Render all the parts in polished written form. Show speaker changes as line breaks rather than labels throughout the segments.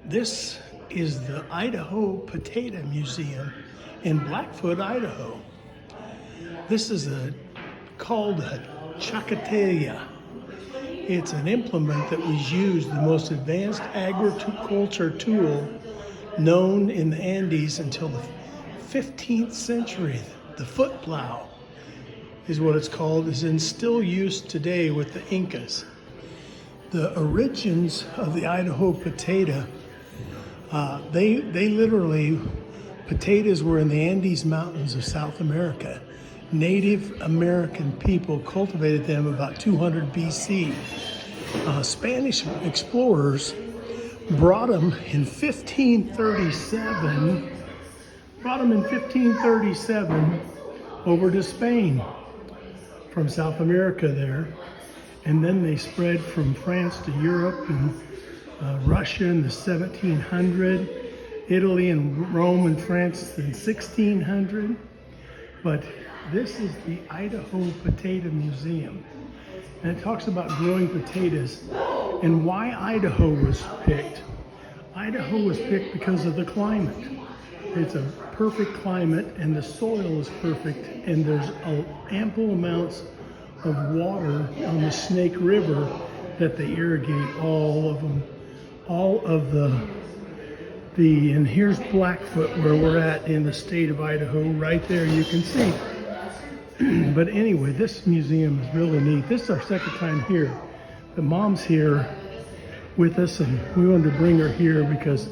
This is the Idaho Potato Museum in Blackfoot, Idaho. This is called a chacatilla. It's an implement that was used, the most advanced agriculture tool known in the Andes until the 15th century. The foot plow is what it's called, is in still use today with the Incas. The origins of the Idaho potato, they literally, potatoes were in the Andes Mountains of South America. Native American people cultivated them about 200 BC. Spanish explorers brought them in 1537 over to Spain from South America there. And then they spread from France to Europe and Russia in the 1700, Italy and Rome and France in 1600. But this is the Idaho Potato Museum. And it talks about growing potatoes and why Idaho was picked. Idaho was picked because of the climate. It's a perfect climate and the soil is perfect, and there's ample amounts of water on the Snake River that they irrigate all of them. All of and here's Blackfoot, where we're at in the state of Idaho. Right there you can see. But anyway, this museum is really neat. This is our second time here. The mom's here with us, and we wanted to bring her here because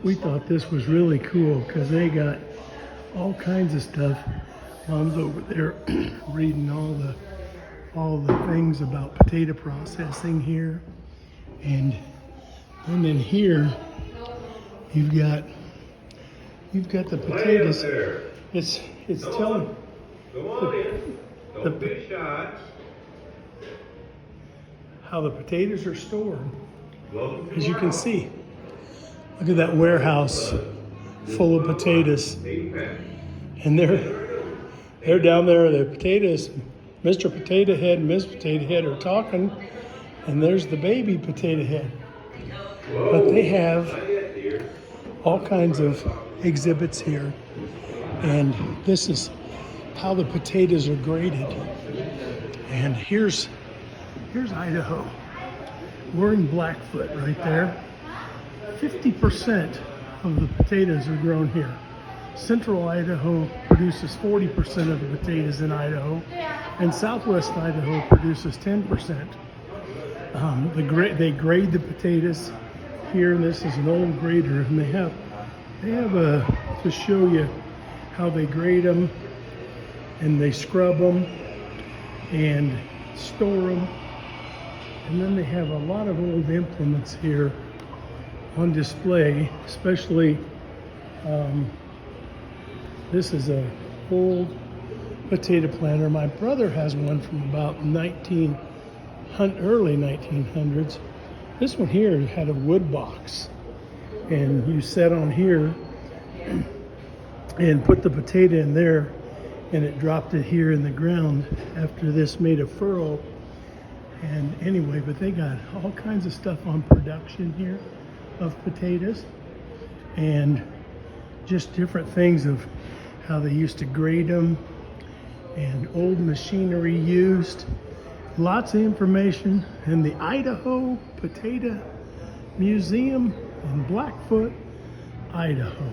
we thought this was really cool, because they got all kinds of stuff. Mom's over there reading all the things about potato processing here. And then here you've got the potatoes. It's telling how the potatoes are stored. As you can see, look at that warehouse full of potatoes. And they're down there, the potatoes. Mr. Potato Head and Miss Potato Head are talking, and there's the baby potato head. But they have all kinds of exhibits here, and this is how the potatoes are graded. And here's Idaho. We're in Blackfoot right there. 50% of the potatoes are grown here. Central Idaho produces 40% of the potatoes in Idaho, and Southwest Idaho produces 10%. They grade the potatoes here, and this is an old grader, and they have to show you how they grade them, and they scrub them and store them. And then they have a lot of old implements here on display, especially this is a old potato planter. My brother has one from about early 1900s. This one here had a wood box, and you sat on here and put the potato in there, and it dropped it here in the ground after this made a furrow. And anyway, but they got all kinds of stuff on production here of potatoes, and just different things of how they used to grade them, and old machinery used. Lots of information in the Idaho Potato Museum in Blackfoot, Idaho.